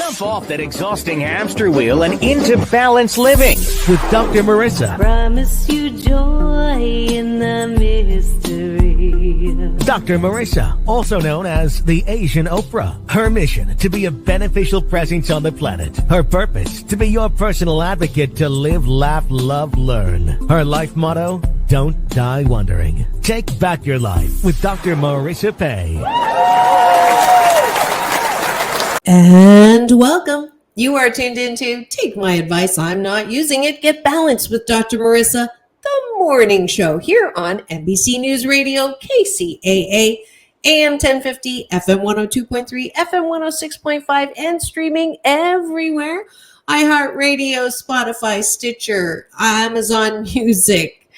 Jump off that exhausting hamster wheel and into balanced living with Dr. Marissa. Promise you joy in the mystery. Dr. Marissa, also known as the Asian Oprah. Her mission, to be a beneficial presence on the planet. Her purpose, to be your personal advocate to live, laugh, love, learn. Her life motto, don't die wondering. Take back your life with Dr. Marissa Pay. And welcome. You are tuned into Take My Advice, I'm Not Using It, Get Balanced with Dr. Marissa, the morning show here on NBC News Radio, KCAA, AM 1050, FM 102.3, FM 106.5, and streaming everywhere. iHeartRadio, Spotify, Stitcher, Amazon Music,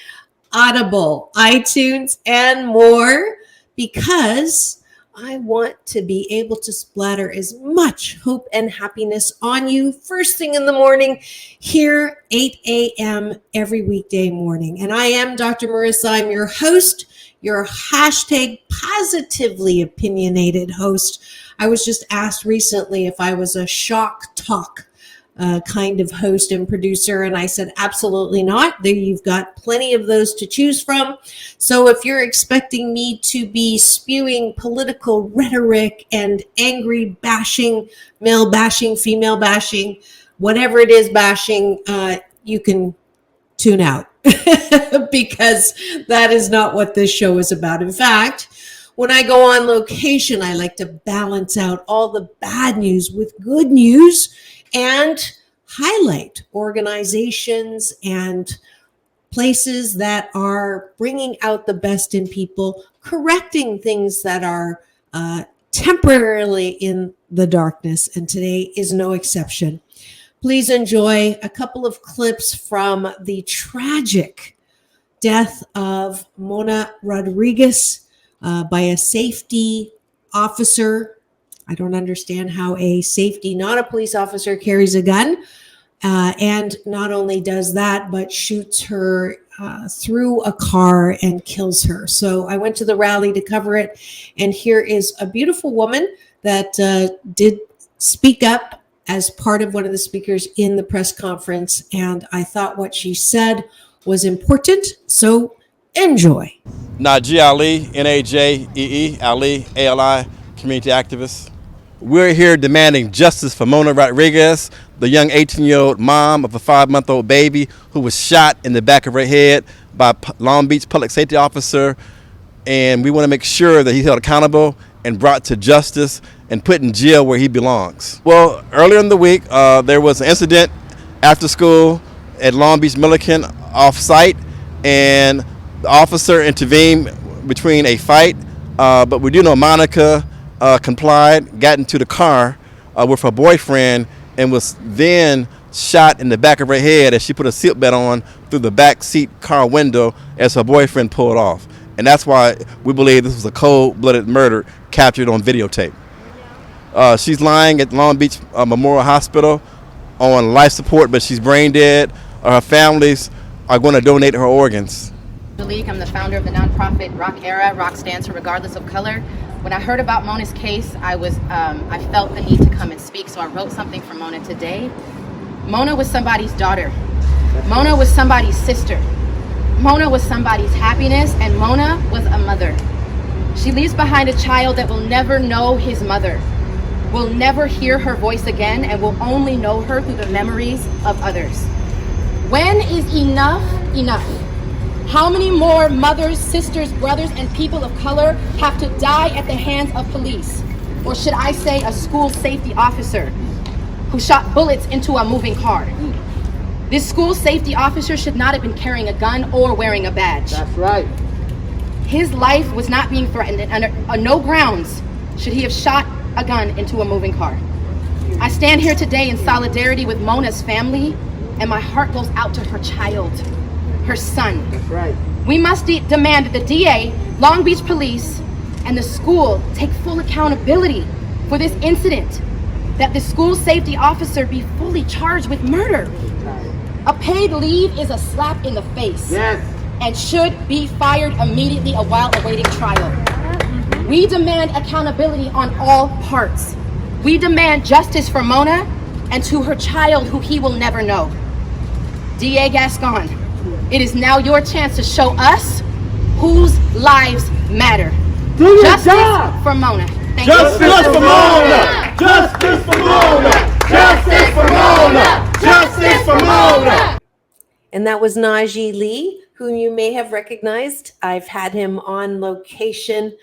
Audible, iTunes, and more, because I want to be able to splatter as much hope and happiness on you first thing in the morning here, 8 a.m. every weekday morning. And I am Dr. Marissa. I'm your host, your hashtag positively opinionated host. I was just asked recently if I was a shock talk kind of host and producer, and I said absolutely not. There, you've got plenty of those to choose from. So if you're expecting me to be spewing political rhetoric and angry bashing, male bashing, female bashing, whatever it is bashing, you can tune out because that is not what this show is about. In fact, when I go on location, I like to balance out all the bad news with good news and highlight organizations and places that are bringing out the best in people, correcting things that are temporarily in the darkness. And today is no exception. Please enjoy a couple of clips from the tragic death of Mona Rodriguez by a safety officer. I don't understand how a safety, not a police officer, carries a gun. And not only does that, but shoots her through a car and kills her. So I went to the rally to cover it. And here is a beautiful woman that did speak up as part of one of the speakers in the press conference. And I thought what she said was important. So enjoy. Najee Ali, N-A-J-E-E, Ali, A-L-I, community activist. We're here demanding justice for Mona Rodriguez, the young 18-year-old mom of a 5-month-old baby who was shot in the back of her head by a Long Beach public safety officer. And we want to make sure that he's held accountable and brought to justice and put in jail where he belongs. Well, earlier in the week, there was an incident after school at Long Beach Milliken off-site, and the officer intervened between a fight, but we do know Monica complied, got into the car with her boyfriend, and was then shot in the back of her head as she put a seatbelt on through the back seat car window as her boyfriend pulled off. And that's why we believe this was a cold-blooded murder captured on videotape. She's lying at Long Beach Memorial Hospital on life support, but she's brain dead. Her families are going to donate her organs. I'm the founder of the nonprofit Rock Era. Rock stands for Regardless of Color. When I heard about Mona's case, I felt the need to come and speak, so I wrote something for Mona today. Mona was somebody's daughter. Mona was somebody's sister. Mona was somebody's happiness, and Mona was a mother. She leaves behind a child that will never know his mother, will never hear her voice again, and will only know her through the memories of others. When is enough enough? How many more mothers, sisters, brothers, and people of color have to die at the hands of police? Or should I say a school safety officer who shot bullets into a moving car? This school safety officer should not have been carrying a gun or wearing a badge. That's right. His life was not being threatened, and under no grounds should he have shot a gun into a moving car. I stand here today in solidarity with Mona's family, and my heart goes out to her child, her son. That's right. We must demand that the DA, Long Beach Police, and the school take full accountability for this incident, that the school safety officer be fully charged with murder. A paid leave is a slap in the face. Yes. And should be fired immediately while awaiting trial. We demand accountability on all parts. We demand justice for Mona and to her child who he will never know. DA Gascon, it is now your chance to show us whose lives matter. Justice for Mona. Thank you. Justice for Mona! Justice for Mona! Justice for Mona! Justice for Mona! And that was Najee Lee, whom you may have recognized. I've had him on location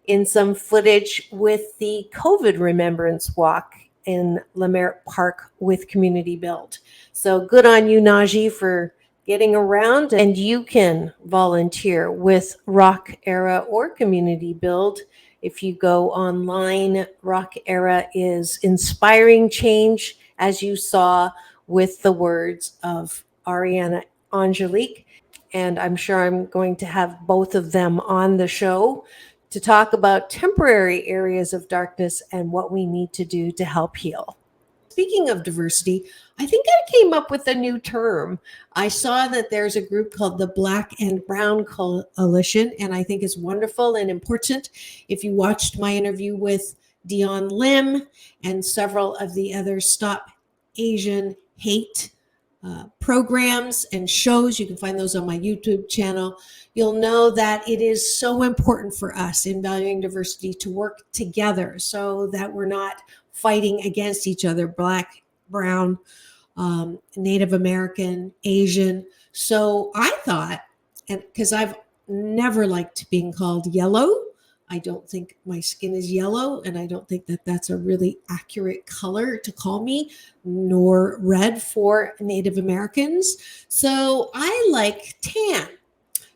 in some footage with the COVID Remembrance Walk in Leimert Park with Community Build. So good on you, Najee, for getting around. And you can volunteer with Rock Era or Community Build. If you go online, Rock Era is inspiring change, as you saw with the words of Ariana Angelique. And I'm sure I'm going to have both of them on the show to talk about temporary areas of darkness and what we need to do to help heal. Speaking of diversity, I think I came up with a new term. I saw that there's a group called the Black and Brown Coalition, and I think it's wonderful and important. If you watched my interview with Dion Lim and several of the other Stop Asian Hate programs and shows, you can find those on my YouTube channel. You'll know that it is so important for us in valuing diversity to work together so that we're not fighting against each other, Black, Brown, Native American, Asian. So I thought, and because I've never liked being called yellow, I don't think my skin is yellow, and I don't think that that's a really accurate color to call me, nor red for Native Americans. So I like tan.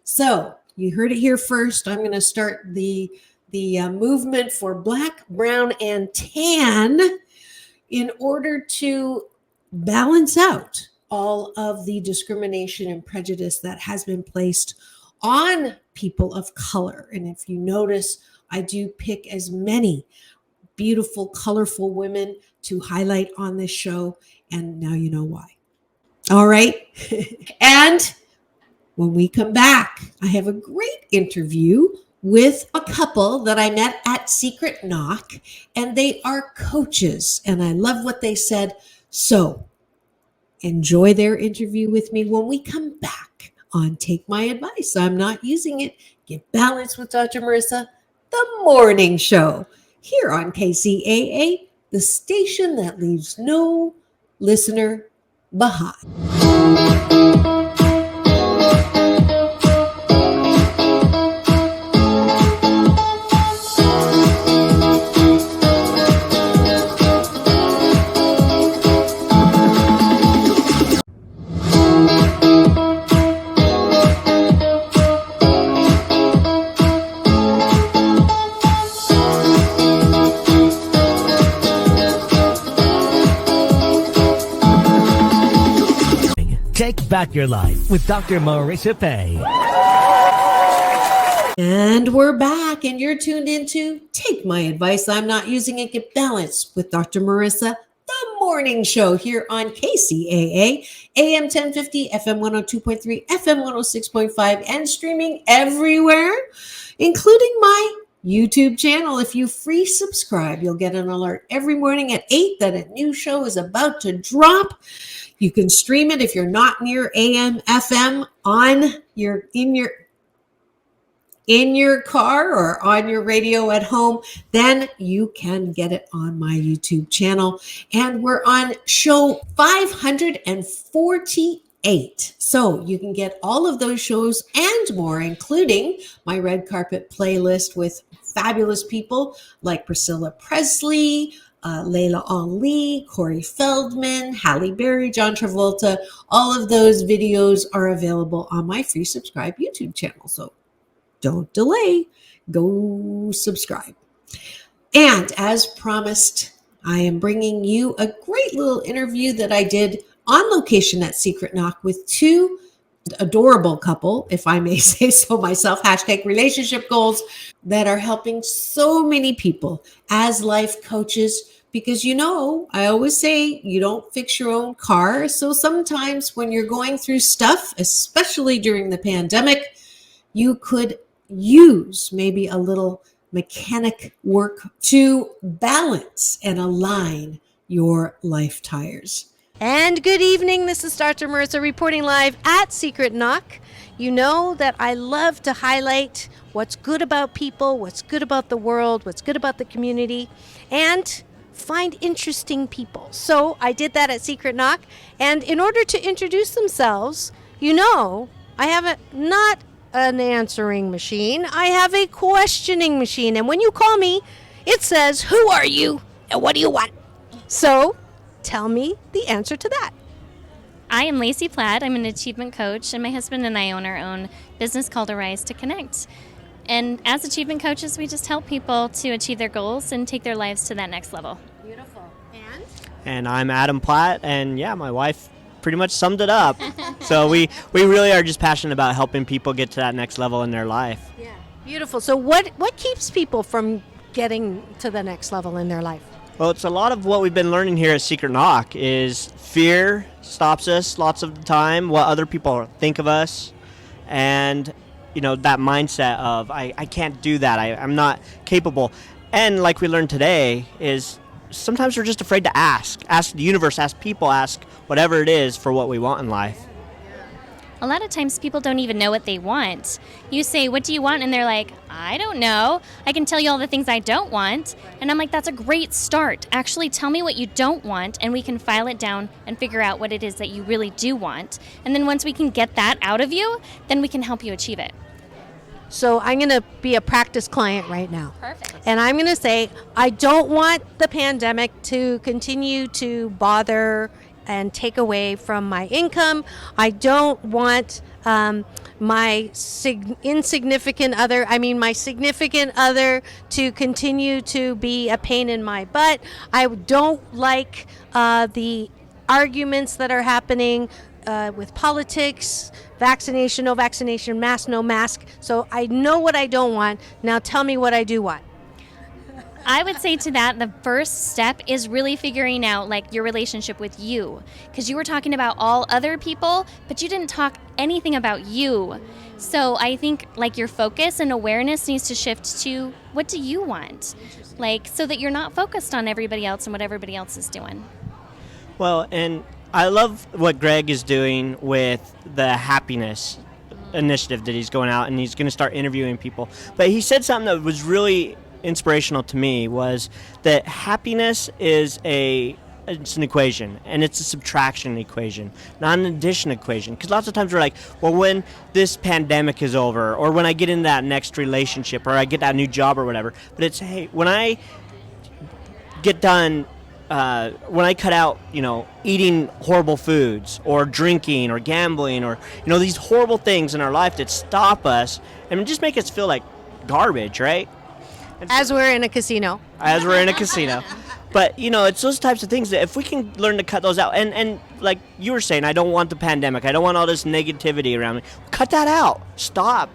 So you heard it here first. I'm going to start the movement for Black, Brown, and Tan in order to balance out all of the discrimination and prejudice that has been placed on people of color. And if you notice, I do pick as many beautiful, colorful women to highlight on this show. And now you know why. All right. And when we come back, I have a great interview with a couple that I met at Secret Knock, and they are coaches. And I love what they said. So enjoy their interview with me when we come back on Take My Advice. I'm not using it. Get balanced with Dr. Marissa, the morning show here on KCAA, the station that leaves no listener behind. Take back your life with Dr. Marissa Pay. And we're back, and you're tuned into Take My Advice. I'm not using it. Get balanced with Dr. Marissa, the morning show here on KCAA, AM 1050, FM 102.3, FM 106.5, and streaming everywhere, including my YouTube channel. If you free subscribe, you'll get an alert every morning at 8 that a new show is about to drop. You can stream it if you're not near AM, FM in your car or on your radio at home, then you can get it on my YouTube channel. And we're on show 548. So you can get all of those shows and more, including my red carpet playlist with fabulous people like Priscilla Presley, Layla Ali, Corey Feldman, Halle Berry, John Travolta. All of those videos are available on my free subscribe YouTube channel. So don't delay, go subscribe. And as promised, I am bringing you a great little interview that I did on location at Secret Knock with two adorable couple, if I may say so myself, #relationship goals, that are helping so many people as life coaches. Because, you know, I always say you don't fix your own car. So sometimes when you're going through stuff, especially during the pandemic, you could use maybe a little mechanic work to balance and align your life tires. And good evening. This is Dr. Marissa reporting live at Secret Knock. You know that I love to highlight what's good about people, what's good about the world, what's good about the community, and find interesting people. So I did that at Secret Knock. And in order to introduce themselves, you know, I have not an answering machine. I have a questioning machine. And when you call me, it says, "Who are you and what do you want?" So tell me the answer to that. I am Lacey Platt. I'm an achievement coach, and my husband and I own our own business called Arise to Connect. And as achievement coaches, we just help people to achieve their goals and take their lives to that next level. Beautiful. And I'm Adam Platt, and yeah, my wife pretty much summed it up. So we really are just passionate about helping people get to that next level in their life. Yeah. Beautiful. So what keeps people from getting to the next level in their life? Well, it's a lot of what we've been learning here at Secret Knock is fear stops us lots of the time, what other people think of us, and that mindset of I can't do that, I'm not capable. And like we learned today is sometimes we're just afraid to ask the universe, ask people, ask whatever it is for what we want in life. A lot of times people don't even know what they want. You say, "What do you want?" And they're like, "I don't know. I can tell you all the things I don't want." And I'm like, that's a great start. Actually, tell me what you don't want, and we can file it down and figure out what it is that you really do want. And then once we can get that out of you, then we can help you achieve it. So I'm going to be a practice client right now. Perfect. And I'm going to say, I don't want the pandemic to continue to bother and take away from my income. I don't want my significant other to continue to be a pain in my butt. I don't like the arguments that are happening with politics, vaccination, no vaccination, mask, no mask. So I know what I don't want. Now tell me what I do want. I would say to that, the first step is really figuring out your relationship with you, because you were talking about all other people, but you didn't talk anything about you. So I think your focus and awareness needs to shift to what do you want, so that you're not focused on everybody else and what everybody else is doing. Well, and I love what Greg is doing with the happiness initiative that he's going out, and he's going to start interviewing people. But he said something that was really inspirational to me, was that happiness is it's an equation, and it's a subtraction equation, not an addition equation. Because lots of times we're like, well, when this pandemic is over, or when I get in that next relationship, or I get that new job or whatever. But it's, hey, when I get done, when I cut out, eating horrible foods or drinking or gambling or, these horrible things in our life that stop us and just make us feel like garbage, right? As we're in a casino. As we're in a casino. But, it's those types of things that if we can learn to cut those out, and like you were saying, I don't want the pandemic. I don't want all this negativity around me. Cut that out. Stop.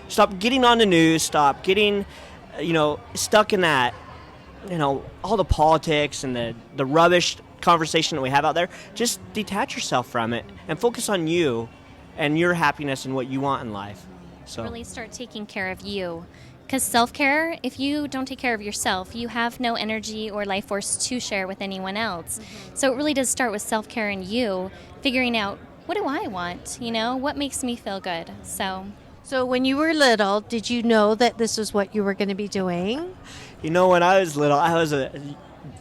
Stop getting on the news. Stop getting, stuck in that, all the politics and the rubbish conversation that we have out there. Just detach yourself from it and focus on you and your happiness and what you want in life. So really start taking care of you. Because self-care, if you don't take care of yourself, you have no energy or life force to share with anyone else. Mm-hmm. So it really does start with self-care in you, figuring out, what do I want? What makes me feel good? So when you were little, did you know that this is what you were going to be doing? When I was little, I was a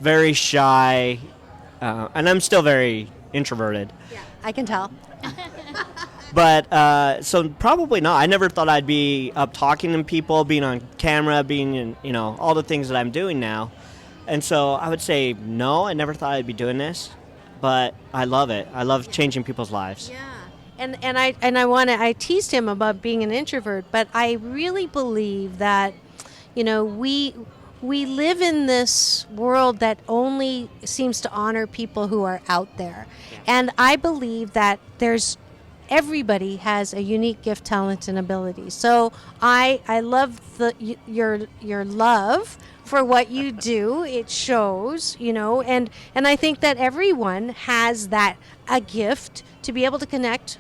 very shy, and I'm still very introverted. Yeah, I can tell. But, so probably not. I never thought I'd be up talking to people, being on camera, being in, all the things that I'm doing now. And so I would say, no, I never thought I'd be doing this, but I love it. I love changing people's lives. Yeah. I teased him about being an introvert, but I really believe that, we live in this world that only seems to honor people who are out there. And I believe that everybody has a unique gift, talent, and ability. So I love your love for what you do. It shows, and I think that everyone has a gift to be able to connect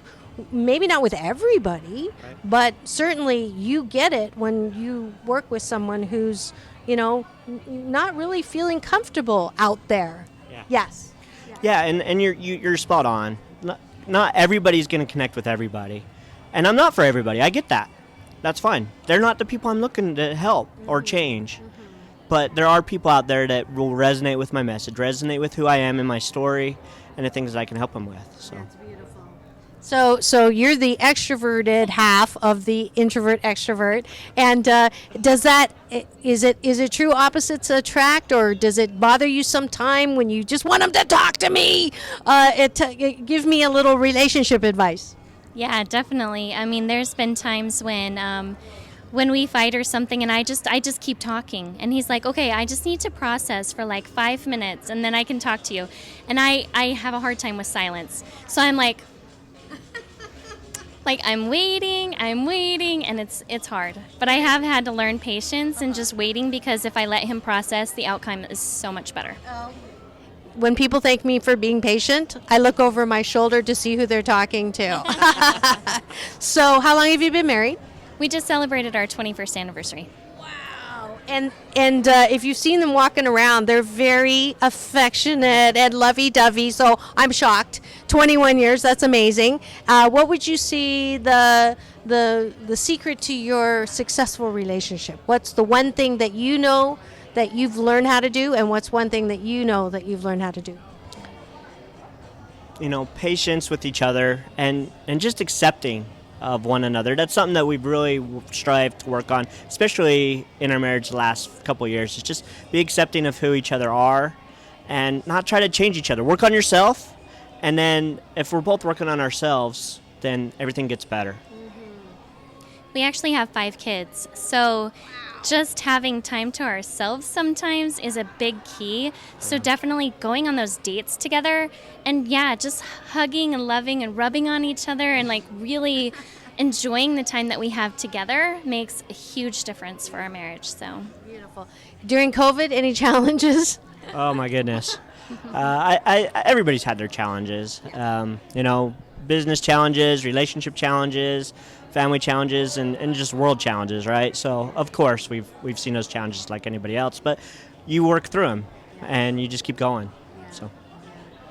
maybe not with everybody, but certainly you get it when you work with someone who's, not really feeling comfortable out there. Yeah. Yes. Yeah, and you're spot on. Not everybody's going to connect with everybody. And I'm not for everybody. I get that. That's fine. They're not the people I'm looking to help or change. But there are people out there that will resonate with my message, resonate with who I am and my story and the things that I can help them with. So. That's beautiful. So you're the extroverted half of the introvert extrovert, and is it true opposites attract, or does it bother you sometime when you just want them to talk to me? Give me a little relationship advice. Yeah, definitely. I mean, there's been times when we fight or something, and I just keep talking, and he's like, okay, I just need to process for like 5 minutes, and then I can talk to you. And I have a hard time with silence, so I'm like I'm waiting, and it's hard. But I have had to learn patience and just waiting, because if I let him process, the outcome is so much better. When people thank me for being patient, I look over my shoulder to see who they're talking to. So how long have you been married? We just celebrated our 21st anniversary. Wow. And if you've seen them walking around, they're very affectionate and lovey-dovey, so I'm shocked. 21 years, that's amazing. What would you see the secret to your successful relationship? What's the one thing that you know that you've learned how to do, and what's one thing that you know that you've learned how to do? Patience with each other and just accepting of one another. That's something that we've really strived to work on, especially in our marriage the last couple of years. Is just be accepting of who each other are and not try to change each other. Work on yourself, and then if we're both working on ourselves, then everything gets better. We actually have 5 kids, so just having time to ourselves sometimes is a big key. So definitely going on those dates together, and just hugging and loving and rubbing on each other and really enjoying the time that we have together makes a huge difference for our marriage. So beautiful. During COVID, any challenges? Oh my goodness. Everybody's had their challenges. Business challenges, relationship challenges, family challenges, and just world challenges, right? So of course we've seen those challenges like anybody else, but you work through them and you just keep going. So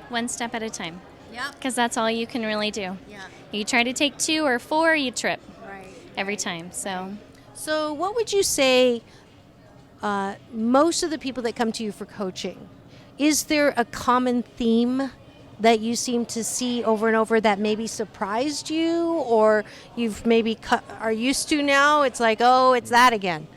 one step at a time. Yeah. Because that's all you can really do. Yeah. You try to take 2 or 4, you trip. Right. Every time. So what would you say most of the people that come to you for coaching, is there a common theme that you seem to see over and over that maybe surprised you, or you've maybe are used to now? It's like, oh, it's that again.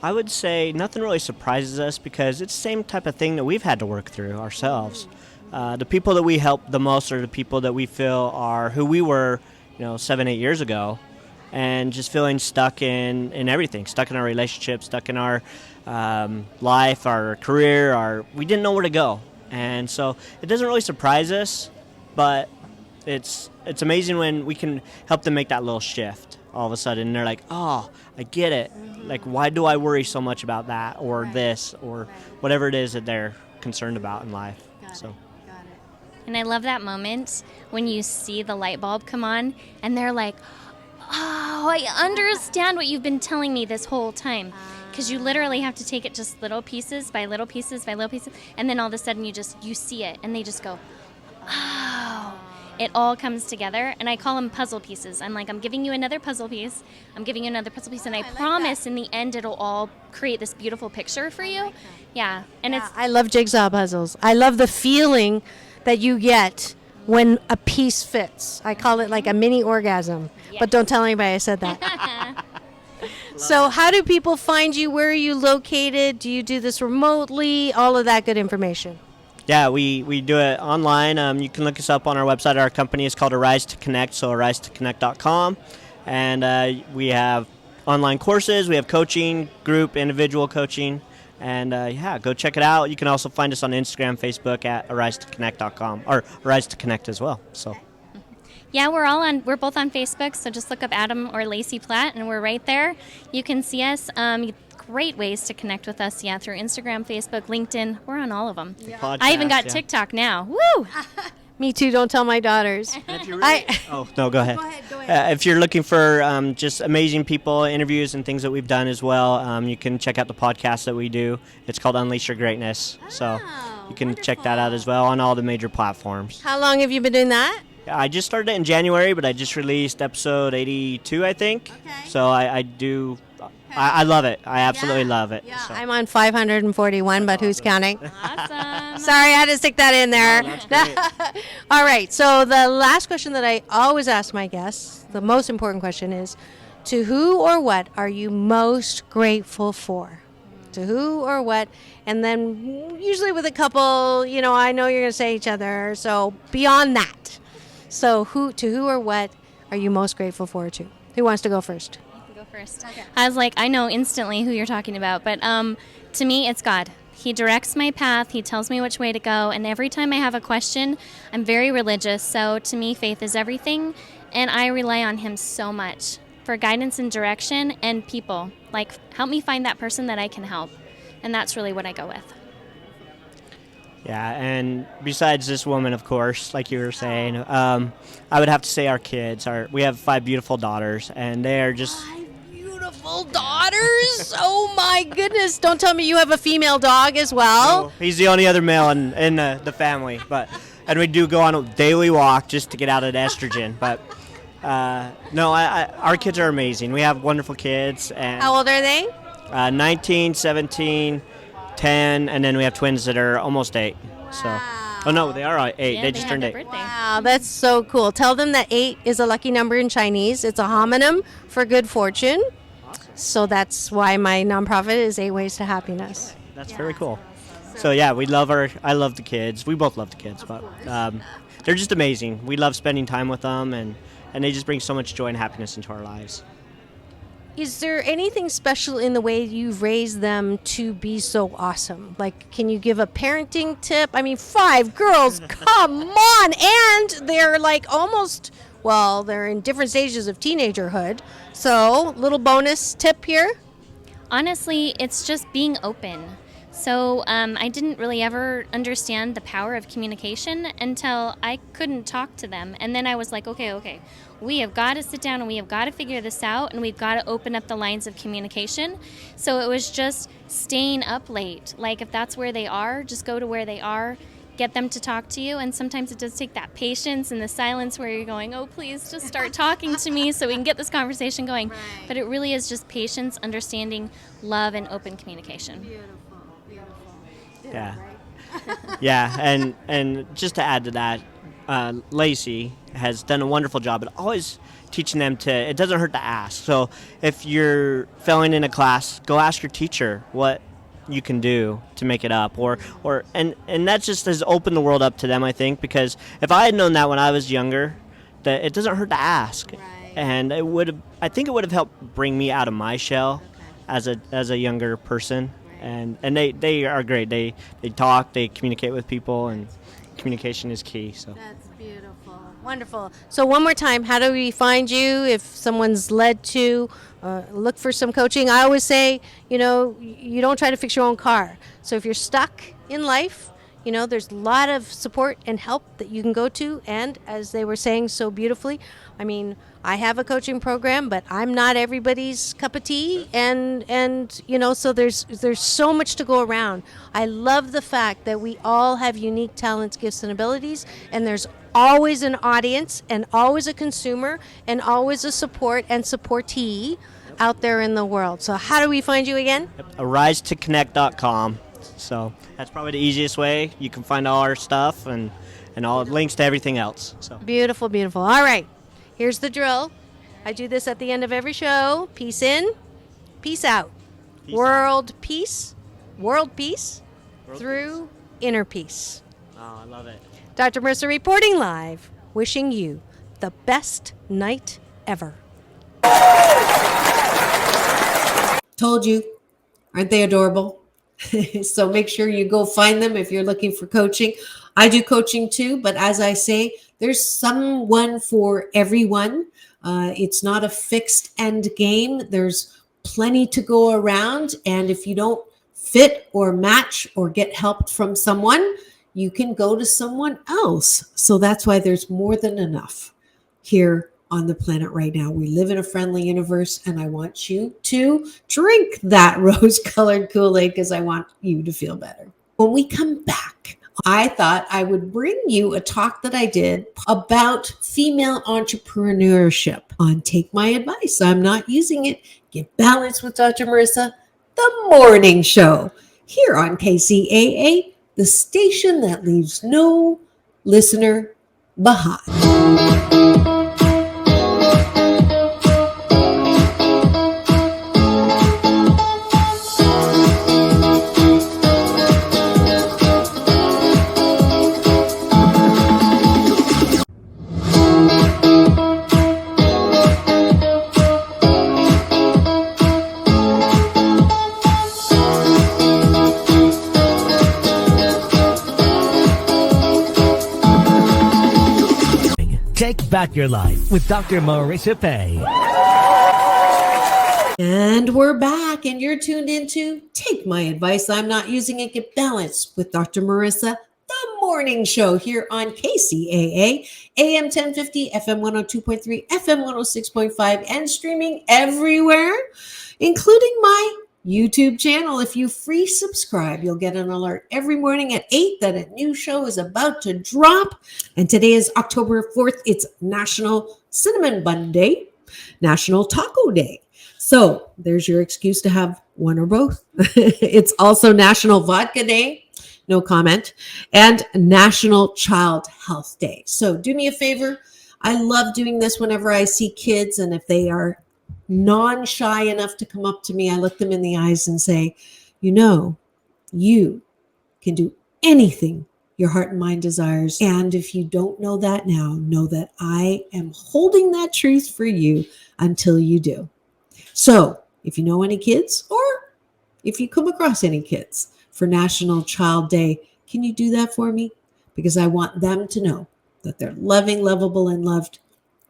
I would say nothing really surprises us, because it's the same type of thing that we've had to work through ourselves. The people that we help the most are the people that we feel are who we were, 7-8 years ago, and just feeling stuck in everything, stuck in our relationships, stuck in our life, our career, we didn't know where to go. And so it doesn't really surprise us, but it's amazing when we can help them make that little shift all of a sudden. And they're like, oh, I get it. Like, why do I worry so much about that or this or whatever it is that they're concerned about in life? Got it. And I love that moment when you see the light bulb come on and they're like, oh, I understand what you've been telling me this whole time. Because you literally have to take it just little pieces by little pieces by little pieces, and then all of a sudden you see it, and they just go, oh. It all comes together, and I call them puzzle pieces. I'm like, I'm giving you another puzzle piece. I'm giving you another puzzle piece, and I promise in the end it'll all create this beautiful picture for you. Yeah, and I love jigsaw puzzles. I love the feeling that you get when a piece fits. I call it like a mini orgasm, but don't tell anybody I said that. So how do people find you? Where are you located? Do you do this remotely? All of that good information. Yeah, we do it online. You can look us up on our website. Our company is called Arise to Connect, so arisetoconnect.com. And we have online courses. We have coaching, group, individual coaching. And go check it out. You can also find us on Instagram, Facebook at arisetoconnect.com, or Arise to Connect as well. So. Yeah, we're both on Facebook, so just look up Adam or Lacey Platt, and we're right there. You can see us. Great ways to connect with us, through Instagram, Facebook, LinkedIn. We're on all of them. Podcast, I even got TikTok now. Woo! Me too. Don't tell my daughters. Oh, no, go ahead. Go ahead. If you're looking for just amazing people, interviews, and things that we've done as well, you can check out the podcast that we do. It's called Unleash Your Greatness. So you can check that out as well on all the major platforms. How long have you been doing that? I just started it in January, but I just released episode 82, I think. Okay. So I do. I love it. I absolutely love it. Yeah, So. I'm on 541, but who's counting? Awesome. Sorry, I had to stick that in there. All right, so the last question that I always ask my guests, the most important question is, to who or what are you most grateful for? To who or what? And then usually with a couple, I know you're going to say each other, so beyond that. So to who or what are you most grateful for to? Who wants to go first? Go first. Okay. I was like, I know instantly who you're talking about, but to me, it's God. He directs my path. He tells me which way to go, and every time I have a question, I'm very religious, so to me, faith is everything, and I rely on Him so much for guidance and direction and people. Like, help me find that person that I can help, and that's really what I go with. Yeah, and besides this woman, of course, like you were saying, I would have to say our kids. We have 5 beautiful daughters, and they are just... Beautiful daughters? Oh my goodness. Don't tell me you have a female dog as well. No, he's the only other male in the family, and we do go on a daily walk just to get out of the estrogen. But no, our kids are amazing. We have wonderful kids. And how old are they? 19, 17, 10, and then we have twins that are almost 8. So, oh no, they are 8. Yeah, they just turned 8. Wow, that's so cool. Tell them that 8 is a lucky number in Chinese. It's a homonym for good fortune. So that's why my nonprofit is 8 Ways to Happiness. That's very cool. So yeah, I love the kids. We both love the kids, but they're just amazing. We love spending time with them, and they just bring so much joy and happiness into our lives. Is there anything special in the way you've raised them to be so awesome? Like, can you give a parenting tip? I mean, 5 girls, come on! And they're like almost, they're in different stages of teenagerhood. So, little bonus tip here? Honestly, it's just being open. So I didn't really ever understand the power of communication until I couldn't talk to them. And then I was like, okay, we have got to sit down and we have got to figure this out, and we've got to open up the lines of communication. So it was just staying up late. Like, if that's where they are, just go to where they are, get them to talk to you. And sometimes it does take that patience and the silence where you're going, oh, please just start talking to me so we can get this conversation going. Right. But it really is just patience, understanding, love, and open communication. Beautiful. Yeah. Yeah, and just to add to that, Lacey has done a wonderful job at always teaching them it doesn't hurt to ask. So if you're failing in a class, go ask your teacher what you can do to make it up, and that just has opened the world up to them, I think, because if I had known that when I was younger, that it doesn't hurt to ask. Right. And I think it would have helped bring me out of my shell as a younger person. And they are great. They talk, they communicate with people, and communication is key. So that's beautiful, wonderful. So one more time, how do we find you if someone's led to look for some coaching? I always say, you don't try to fix your own car. So if you're stuck in life, there's a lot of support and help that you can go to. And as they were saying so beautifully, I mean, I have a coaching program, but I'm not everybody's cup of tea. And so there's so much to go around. I love the fact that we all have unique talents, gifts, and abilities. And there's always an audience and always a consumer and always a support and supportee out there in the world. So how do we find you again? AriseToConnect.com. So that's probably the easiest way. You can find all our stuff and all links to everything else. So beautiful, beautiful. All right, here's the drill. I do this at the end of every show. Peace in, peace out. World peace through inner peace. Oh, I love it. Dr. Marissa reporting live, wishing you the best night ever. Told you, aren't they adorable? So make sure you go find them if you're looking for coaching. I do coaching too, but as I say, there's someone for everyone. It's not a fixed end game. There's plenty to go around. And if you don't fit or match or get help from someone, you can go to someone else. So that's why there's more than enough here on the planet right now. We live in a friendly universe, and I want you to drink that rose-colored Kool-Aid because I want you to feel better. When we come back, I thought I would bring you a talk that I did about female entrepreneurship on Take My Advice. I'm Not Using It. Get Balanced with Dr. Marissa, the morning show here on KCAA, the station that leaves no listener behind. Take back your life with Dr. Marissa Pay. And we're back, and you're tuned into Take My Advice. I'm Not Using It. Get Balanced with Dr. Marissa, the morning show here on KCAA, AM 1050, FM 102.3, FM 106.5, and streaming everywhere, including my YouTube channel. If you free subscribe, you'll get an alert every morning at 8 that a new show is about to drop. And today is October 4th. It's National Cinnamon Bun Day, National Taco Day. So there's your excuse to have one or both. It's also National Vodka Day, no comment, and National Child Health Day. So do me a favor. I love doing this whenever I see kids, and if they are non-shy enough to come up to me, I look them in the eyes and say, you know, you can do anything your heart and mind desires. And if you don't know that now, know that I am holding that truth for you until you do. So if you know any kids, or if you come across any kids for National Child Day, can you do that for me? Because I want them to know that they're loving, lovable, and loved,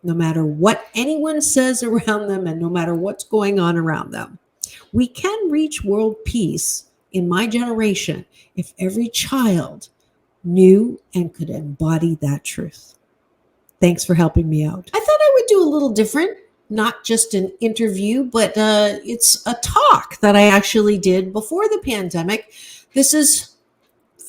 no matter what anyone says around them and no matter what's going on around them. We can reach world peace in my generation if every child knew and could embody that truth. Thanks for helping me out. I thought I would do a little different, not just an interview, but it's a talk that I actually did before the pandemic. This is,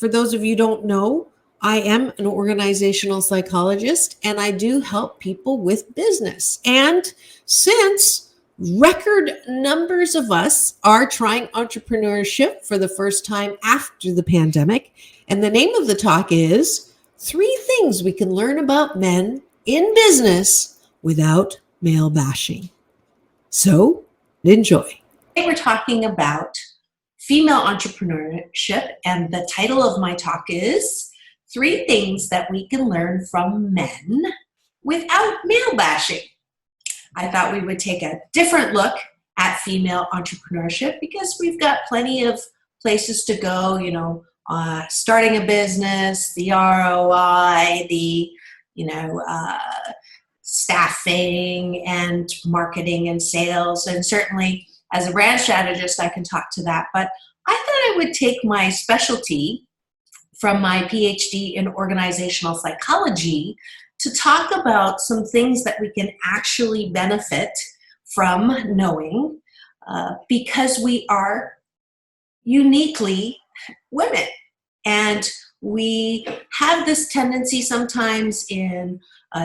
for those of you who don't know, I am an organizational psychologist, and I do help people with business. And since record numbers of us are trying entrepreneurship for the first time after the pandemic, and the name of the talk is 3 Things We Can Learn About Men in Business Without Male Bashing. So enjoy. Today we're talking about female entrepreneurship, and the title of my talk is 3 Things That We Can Learn from Men Without Male Bashing. I thought we would take a different look at female entrepreneurship because we've got plenty of places to go, you know, starting a business, the ROI, the, staffing and marketing and sales. And certainly as a brand strategist, I can talk to that. But I thought I would take my specialty from my PhD in organizational psychology to talk about some things that we can actually benefit from knowing because we are uniquely women. And we have this tendency sometimes in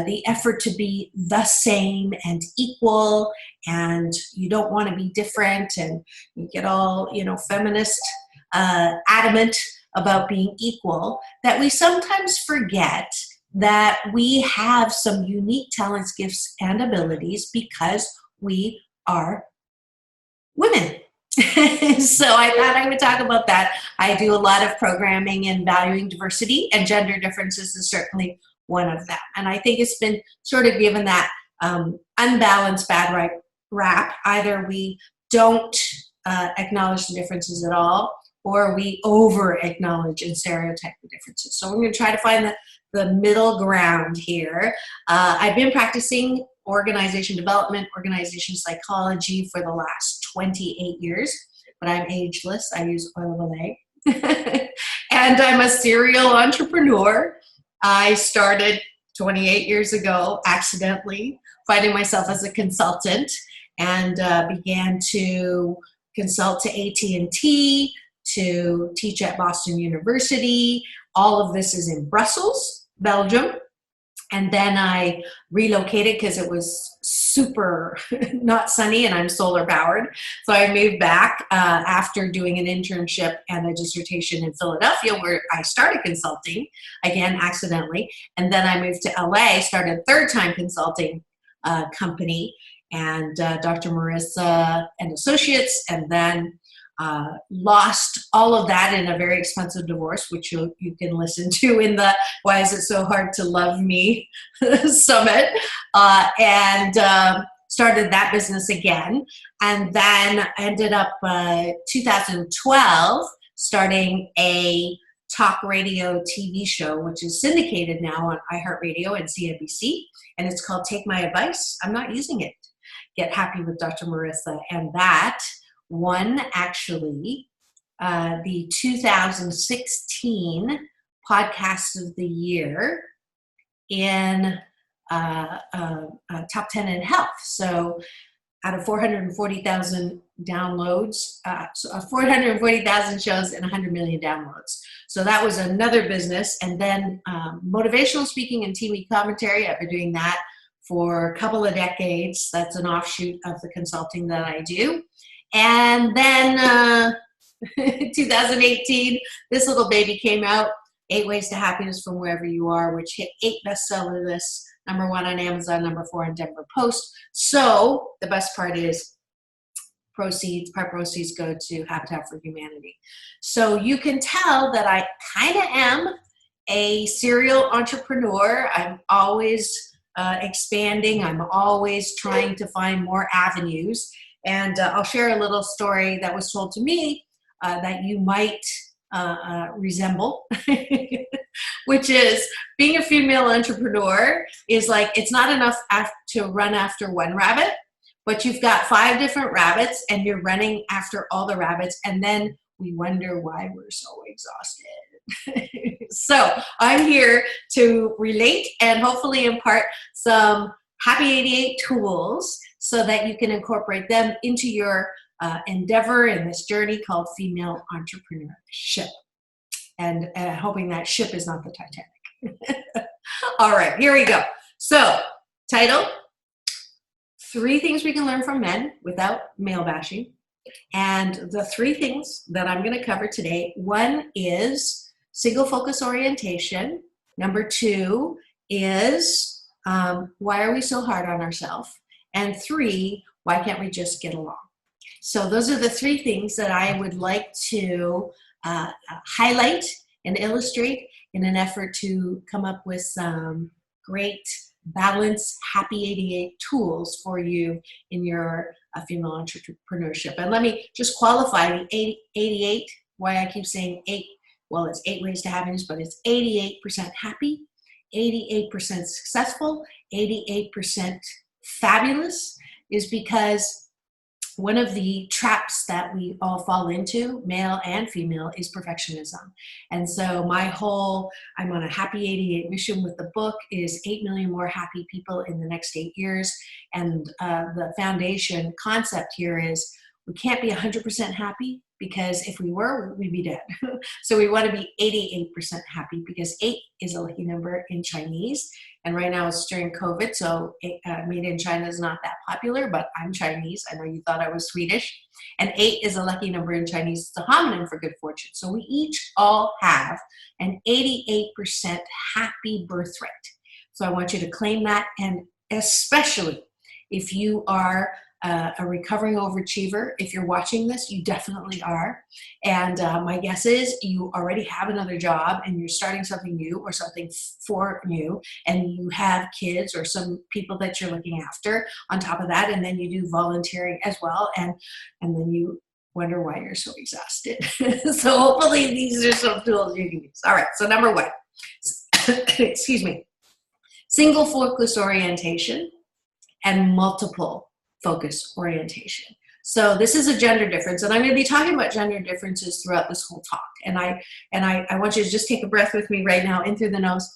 the effort to be the same and equal, and you don't want to be different, and you get all, feminist, adamant about being equal, that we sometimes forget that we have some unique talents, gifts, and abilities because we are women. So I thought I would talk about that. I do a lot of programming in valuing diversity, and gender differences is certainly one of them. And I think it's been sort of given that unbalanced bad rap. Either we don't acknowledge the differences at all, or we over-acknowledge and stereotype the differences. So we're going to try to find the middle ground here. I've been practicing organization development, organization psychology for the last 28 years, but I'm ageless. I use oil of Olay. And I'm a serial entrepreneur. I started 28 years ago, accidentally, finding myself as a consultant, and began to consult to AT&T, to teach at Boston University. All of this is in Brussels, Belgium. And then I relocated because it was super not sunny, and I'm solar powered. So I moved back after doing an internship and a dissertation in Philadelphia, where I started consulting, again, accidentally. And then I moved to LA, started a third-time consulting company, and Dr. Marissa and Associates, and then lost all of that in a very expensive divorce, which you can listen to in the Why Is It So Hard to Love Me summit, and started that business again. And then ended up 2012 starting a talk radio TV show, which is syndicated now on iHeartRadio and CNBC, and it's called Take My Advice, I'm Not Using It. Get Happy with Dr. Marissa. And that won actually the 2016 Podcast of the Year in top 10 in health. So out of 440,000 downloads, 440,000 shows and 100 million downloads. So that was another business. And then motivational speaking and TV commentary, I've been doing that for a couple of decades. That's an offshoot of the consulting that I do. And then 2018, this little baby came out, 8 Ways to Happiness from Wherever You Are, which hit 8 bestseller lists, #1 on Amazon, #4 on Denver Post. So the best part is part proceeds go to Habitat for Humanity. So you can tell that I kind of am a serial entrepreneur. I'm always expanding. I'm always trying to find more avenues. And I'll share a little story that was told to me that you might resemble, which is being a female entrepreneur is like, it's not enough to run after one rabbit, but you've got 5 different rabbits and you're running after all the rabbits. And then we wonder why we're so exhausted. So I'm here to relate and hopefully impart some Happy 88 tools so that you can incorporate them into your endeavor in this journey called female entrepreneurship. And hoping that ship is not the Titanic. All right, here we go. So, title, 3 things we can learn from men without male bashing. And the 3 things that I'm going to cover today, 1 is single focus orientation. Number 2 is why are we so hard on ourselves? And 3, why can't we just get along? So those are the 3 things that I would like to highlight and illustrate in an effort to come up with some great, balanced, Happy 88 tools for you in your female entrepreneurship. And let me just qualify the 88, why I keep saying 8. Well, it's 8 Ways to Happiness, but it's 88% happy, 88% successful, 88% fabulous, is because one of the traps that we all fall into, male and female, is perfectionism. And so I'm on a Happy 88 mission with the book is 8 million more happy people in the next 8 years. And the foundation concept here is we can't be 100% happy, because if we were, we'd be dead. So we want to be 88% happy, because 8 is a lucky number in Chinese. And right now it's during COVID, so made in China is not that popular, but I'm Chinese. I know you thought I was Swedish. And 8 is a lucky number in Chinese. It's a homonym for good fortune. So we each all have an 88% happy birthright. So I want you to claim that, and especially if you are a recovering overachiever. If you're watching this, you definitely are. And my guess is you already have another job and you're starting something new or something for new, and you have kids or some people that you're looking after on top of that, and then you do volunteering as well, and then you wonder why you're so exhausted. So hopefully these are some tools you can use. All right, so number 1, excuse me, single focus orientation and multiple focus orientation. So this is a gender difference, and I'm going to be talking about gender differences throughout this whole talk. And I want you to just take a breath with me right now, in through the nose,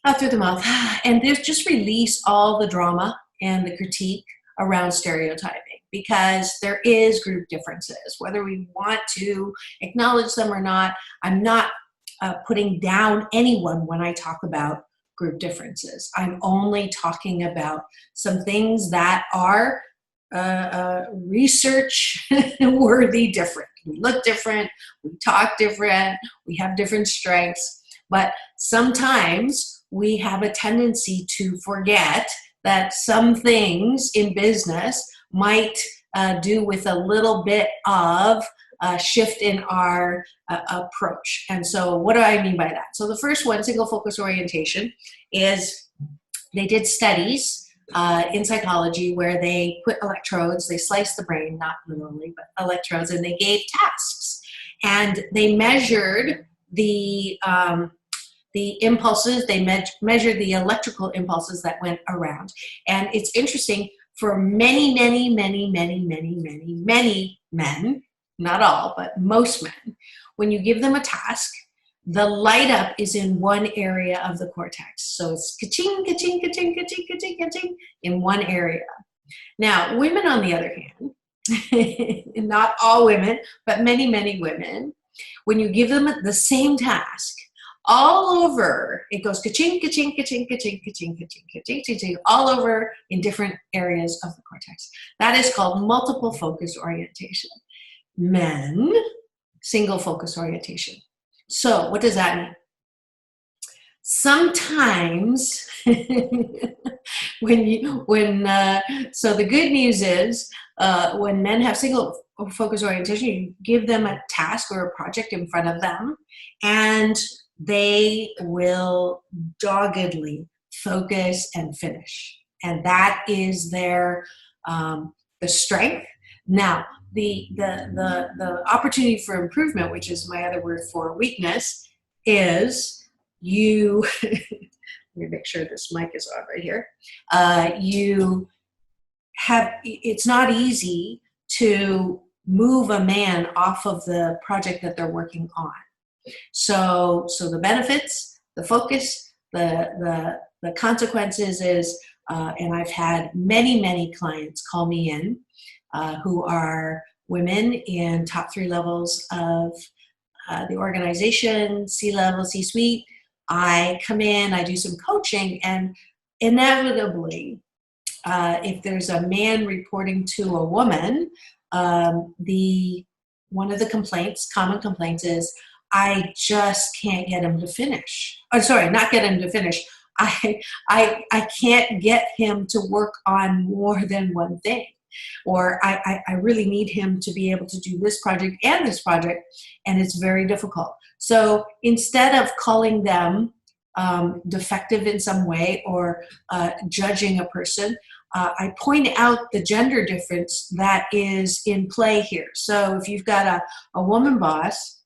out through the mouth, and just release all the drama and the critique around stereotyping, because there is group differences, whether we want to acknowledge them or not. I'm not putting down anyone when I talk about group differences. I'm only talking about some things that are research worthy different. We look different, we talk different, we have different strengths, but sometimes we have a tendency to forget that some things in business might do with a little bit of a shift in our approach. And so what do I mean by that? So the first one, single focus orientation, is they did studies in psychology where they put electrodes, they sliced the brain, not literally, but electrodes, and they gave tasks. And they measured the impulses, they measured the electrical impulses that went around. And it's interesting, for many men, not all, but most men, when you give them a task, the light up is in one area of the cortex. So it's ka-ching, ka-ching, ka-ching, ka-ching, ka-ching, ka-ching in one area. Now, women, on the other hand, not all women, but many women, when you give them the same task, all over, it goes ka-ching, ka-ching, ka-ching, ka-ching, ka-ching, ka-ching, ka-ching, ka-ching, all over in different areas of the cortex. That is called multiple focus orientation. Men, single focus orientation. So what does that mean? Sometimes so the good news is when men have single focus orientation, you give them a task or a project in front of them, and they will doggedly focus and finish. And that is their the strength. Now, the opportunity for improvement, which is my other word for weakness, is you, let me make sure this mic is on right here. It's not easy to move a man off of the project that they're working on. So the benefits, the focus, the consequences is, and I've had many clients call me in who are women in top 3 levels of the organization, C-level, C-suite. I come in, I do some coaching, and inevitably, if there's a man reporting to a woman, one of the common complaints is, I just can't get him to finish. Oh, sorry, not get him to finish. I can't get him to work on more than one thing. Or I really need him to be able to do this project and this project, and it's very difficult. So instead of calling them defective in some way or judging a person, I point out the gender difference that is in play here. So if you've got a woman boss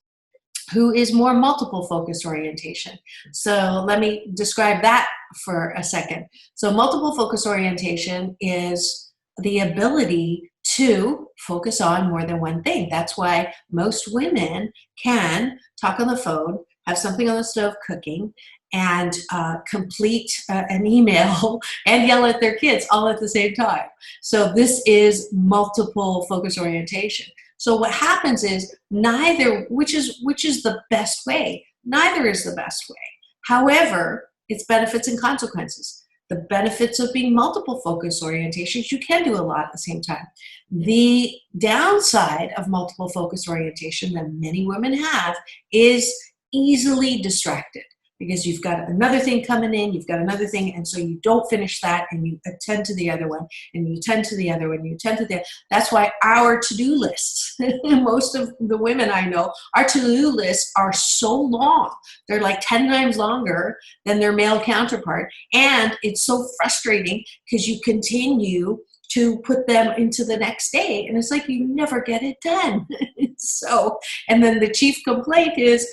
who is more multiple focus orientation. So let me describe that for a second. So multiple focus orientation is the ability to focus on more than one thing. That's why most women can talk on the phone, have something on the stove cooking, and complete an email and yell at their kids all at the same time. So this is multiple focus orientation. So what happens is neither, which is the best way, neither is the best way. However, it's benefits and consequences. The benefits of being multiple focus orientations, you can do a lot at the same time. The downside of multiple focus orientation that many women have is easily distracted, because you've got another thing coming in, you've got another thing, and so you don't finish that, and you attend to the other one, and you attend to the other one, you attend to the other. That's why our to-do lists, most of the women I know, our to-do lists are so long. They're like 10 times longer than their male counterpart, and it's so frustrating because you continue to put them into the next day, and it's like you never get it done. So, and then the chief complaint is,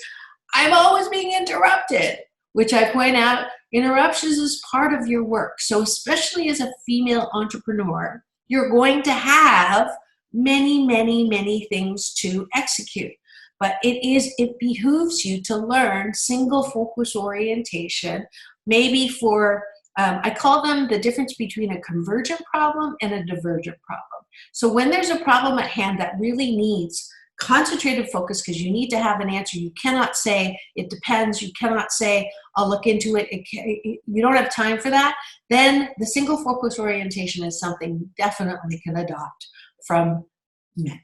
I'm always being interrupted, which I point out, interruptions is part of your work. So especially as a female entrepreneur, you're going to have many, many, many things to execute. But it behooves you to learn single focus orientation, maybe for, I call them the difference between a convergent problem and a divergent problem. So when there's a problem at hand that really needs concentrated focus, because you need to have an answer, you cannot say, it depends, you cannot say, I'll look into it, you don't have time for that, then the single focus orientation is something you definitely can adopt from men.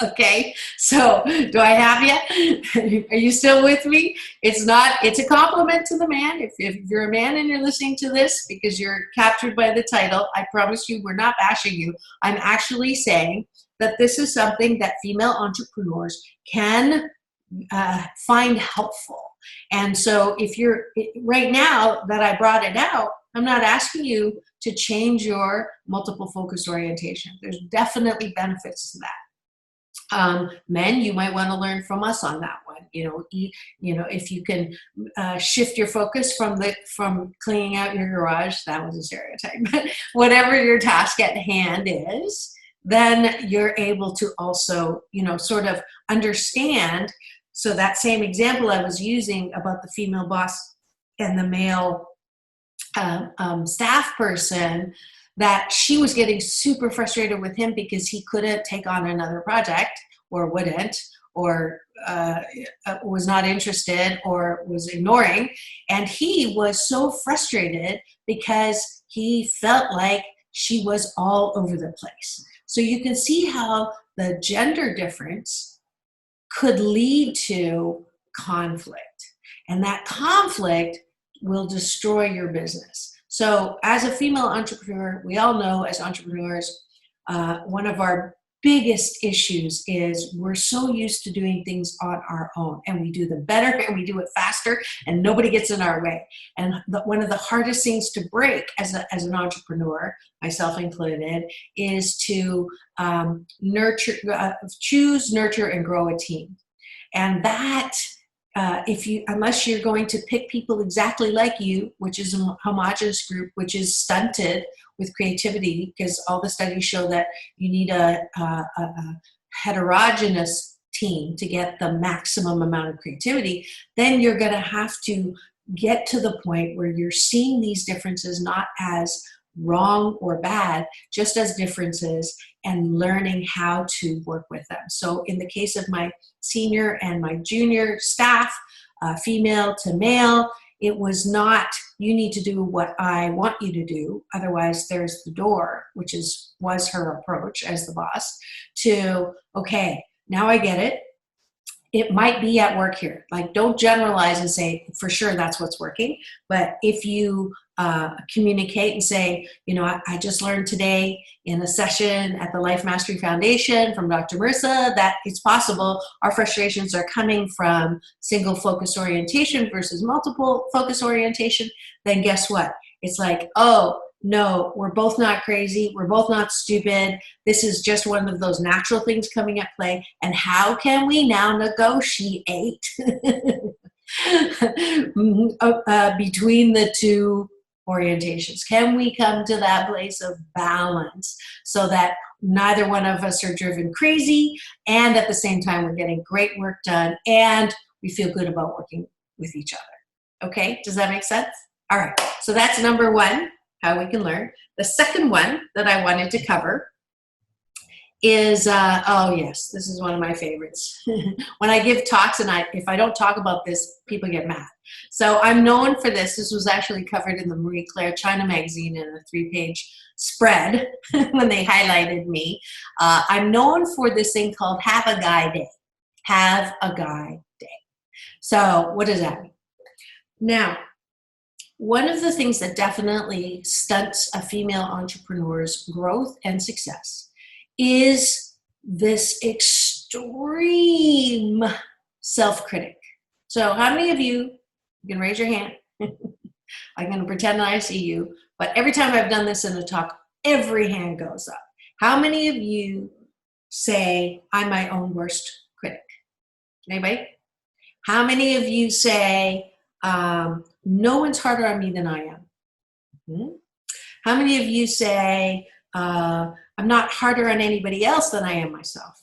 Okay, so do I have you? Are you still with me? It's a compliment to the man. If you're a man and you're listening to this because you're captured by the title, I promise you we're not bashing you. I'm actually saying that this is something that female entrepreneurs can find helpful. And so if you're, right now that I brought it out, I'm not asking you to change your multiple focus orientation. There's definitely benefits to that. Men, you might want to learn from us on that one. If you can shift your focus from cleaning out your garage, that was a stereotype, but whatever your task at hand is, then you're able to also, sort of understand. So that same example I was using about the female boss and the male staff person, that she was getting super frustrated with him because he couldn't take on another project, or wouldn't, or was not interested, or was ignoring. And he was so frustrated because he felt like she was all over the place. So you can see how the gender difference could lead to conflict. And that conflict will destroy your business. So as a female entrepreneur, we all know as entrepreneurs, one of our biggest issues is we're so used to doing things on our own, and we do them better and we do it faster and nobody gets in our way. And one of the hardest things to break as an entrepreneur, myself included, is to choose, nurture, and grow a team. And that, unless you're going to pick people exactly like you, which is a homogenous group, which is stunted with creativity, because all the studies show that you need a heterogeneous team to get the maximum amount of creativity, then you're going to have to get to the point where you're seeing these differences not as wrong or bad, just as differences, and learning how to work with them. So in the case of my senior and my junior staff, female to male, it was not, you need to do what I want you to do, otherwise there's the door, which was her approach as the boss, to, okay, now I get it. It might be at work here. Like, don't generalize and say, for sure that's what's working. But if you communicate and say, I just learned today in a session at the Life Mastery Foundation from Dr. Marissa that it's possible our frustrations are coming from single focus orientation versus multiple focus orientation, then guess what? It's like, oh, no, we're both not crazy. We're both not stupid. This is just one of those natural things coming at play. And how can we now negotiate between the two orientations? Can we come to that place of balance so that neither one of us are driven crazy, and at the same time we're getting great work done and we feel good about working with each other? Okay, does that make sense? All right, so that's number one, how we can learn. The second one that I wanted to cover is, oh yes, this is one of my favorites. When I give talks and if I don't talk about this, people get mad. So I'm known for this. This was actually covered in the Marie Claire China magazine in a 3-page spread when they highlighted me. I'm known for this thing called Have a Guy Day. Have a Guy Day. So what does that mean? Now, one of the things that definitely stunts a female entrepreneur's growth and success is this extreme self-critic. So how many of you can raise your hand? I'm going to pretend that I see you, but every time I've done this in a talk, every hand goes up. How many of you say, I'm my own worst critic? Anybody? How many of you say, no one's harder on me than I am? How many of you say, I'm I'm not harder on anybody else than I am myself.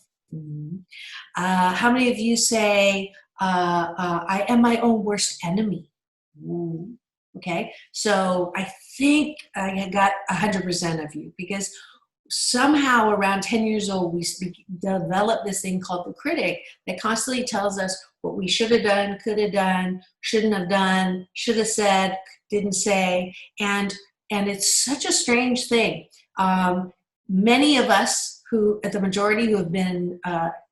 How many of you say, I am my own worst enemy? Okay, so I think I got 100% of you, because somehow around 10 years old, we develop this thing called the critic that constantly tells us what we should have done, could have done, shouldn't have done, should have said, didn't say, and it's such a strange thing. Many of us the majority who have been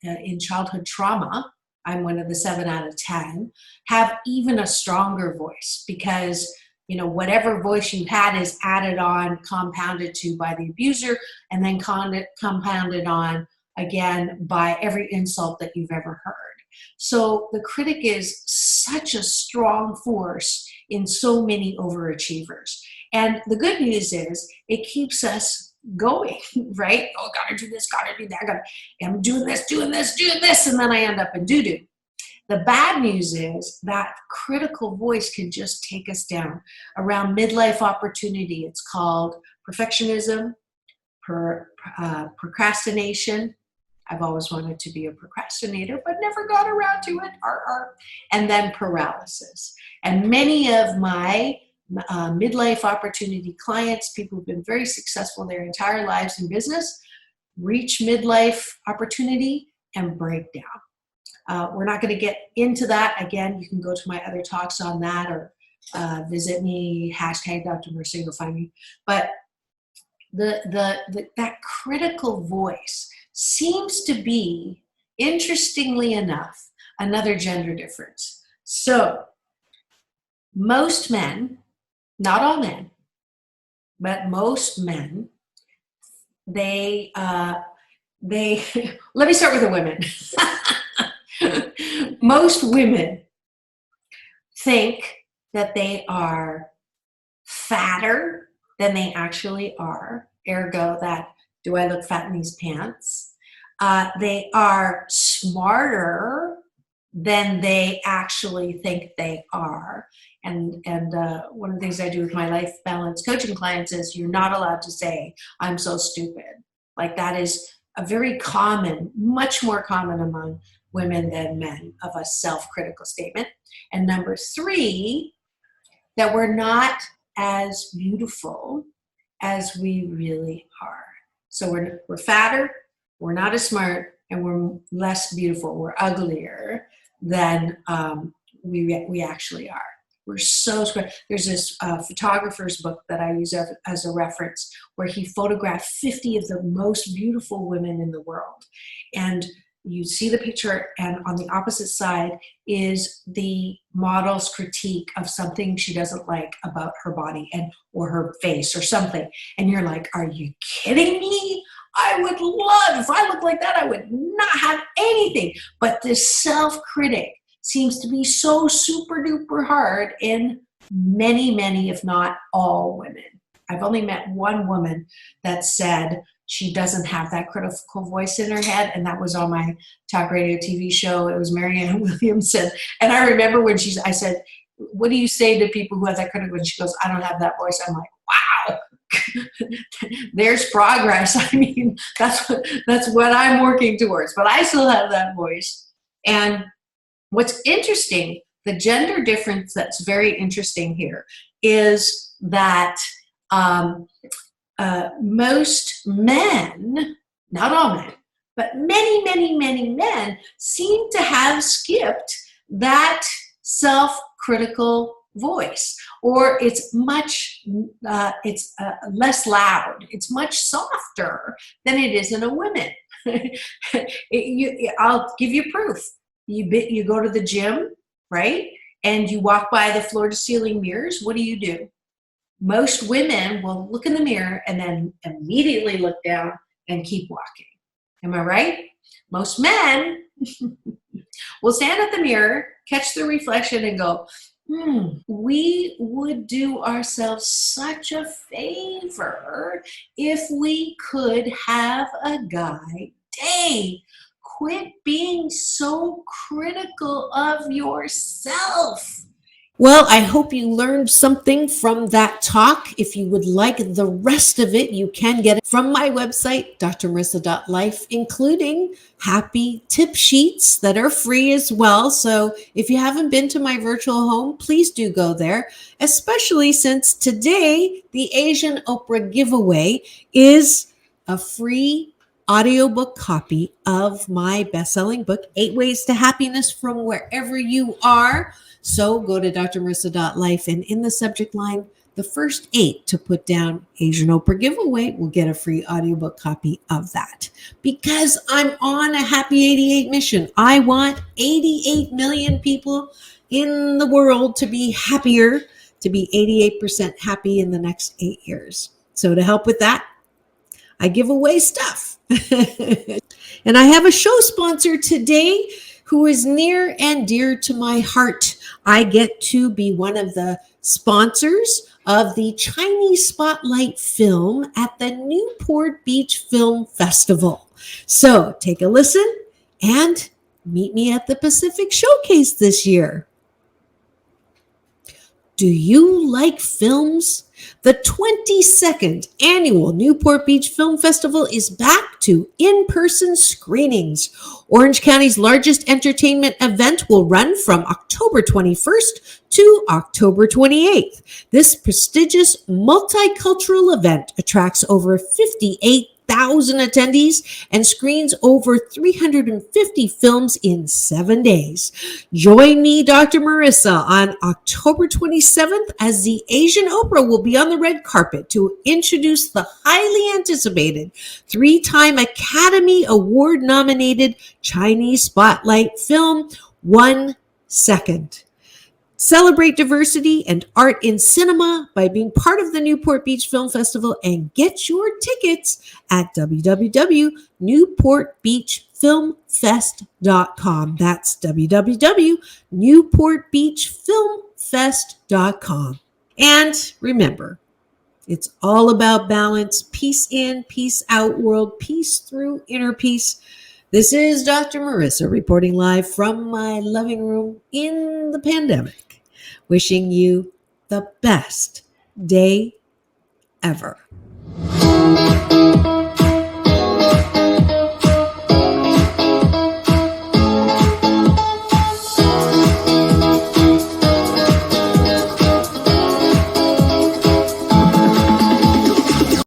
in childhood trauma, I'm one of the 7 out of 10, have even a stronger voice, because whatever voice you had is added on, compounded to by the abuser, and then compounded on again by every insult that you've ever heard. So the critic is such a strong force in so many overachievers. And the good news is it keeps us going, right? Oh, gotta do this, gotta do that, I'm doing this, and then I end up in doo-doo. The bad news is that critical voice can just take us down. Around midlife opportunity, it's called perfectionism, procrastination. I've always wanted to be a procrastinator, but never got around to it. And then paralysis. And many of my midlife opportunity clients, people who've been very successful their entire lives in business, reach midlife opportunity and break down. We're not going to get into that. Again, you can go to my other talks on that, or visit me, hashtag Dr. Marissa, you'll find me. But that critical voice seems to be, interestingly enough, another gender difference. So most men, not all men, but most men, they let me start with the women. Most women think that they are fatter than they actually are. Ergo, that, do I look fat in these pants? They are smarter than they actually think they are. And one of the things I do with my life balance coaching clients is you're not allowed to say, I'm so stupid. Like, that is a very common, much more common among women than men, of a self-critical statement. And number 3, that we're not as beautiful as we really are. So we're fatter, we're not as smart, and we're less beautiful, we're uglier than we actually are. We're so smart. There's this photographer's book that I use as a reference, where he photographed 50 of the most beautiful women in the world. And you see the picture, and on the opposite side is the model's critique of something she doesn't like about her body or her face or something. And you're like, are you kidding me? I would love, if I looked like that, I would not have anything. But this self-critic seems to be so super duper hard in many, many, if not all women. I've only met one woman that said she doesn't have that critical voice in her head, and that was on my talk radio TV show. It was Marianne Williamson. And I remember when I said, what do you say to people who have that critical voice? She goes, I don't have that voice. I'm like, wow. There's progress. I mean, that's what I'm working towards, but I still have that voice. And what's interesting, the gender difference that's very interesting here is that most men, not all men, but many, many, many men seem to have skipped that self-critical voice, or it's much, less loud. It's much softer than it is in a woman. I'll give you proof. You go to the gym, right? And you walk by the floor-to-ceiling mirrors. What do? Most women will look in the mirror and then immediately look down and keep walking. Am I right? Most men will stand at the mirror, catch the reflection, and go, we would do ourselves such a favor if we could have a guy day. Quit being so critical of yourself. Well, I hope you learned something from that talk. If you would like the rest of it, you can get it from my website, drmarissa.life, including happy tip sheets that are free as well. So if you haven't been to my virtual home, please do go there, especially since today the Asian Oprah giveaway is a free audiobook copy of my best-selling book, 8 Ways to Happiness from Wherever You Are. So go to drmarissa.life, and in the subject line, the first 8 to put down Asian Oprah giveaway will get a free audiobook copy of that. Because I'm on a Happy 88 mission. I want 88 million people in the world to be happier, to be 88% happy in the next 8 years. So to help with that, I give away stuff. And I have a show sponsor today who is near and dear to my heart. I get to be one of the sponsors of the Chinese Spotlight film at the Newport Beach Film Festival. So take a listen and meet me at the Pacific Showcase this year. Do you like films? The 22nd annual Newport Beach Film Festival is back to in-person screenings. Orange County's largest entertainment event will run from October 21st to October 28th. This prestigious multicultural event attracts over 58,000 attendees and screens over 350 films in 7 days. Join me, Dr. Marissa, on October 27th as the Asian Oprah will be on the red carpet to introduce the highly anticipated 3-time Academy Award nominated Chinese Spotlight film, 1 Second. Celebrate diversity and art in cinema by being part of the Newport Beach Film Festival and get your tickets at www.newportbeachfilmfest.com. That's www.newportbeachfilmfest.com. And remember, it's all about balance, peace in, peace out, world peace through inner peace. This is Dr. Marissa reporting live from my living room in the pandemic, wishing you the best day ever.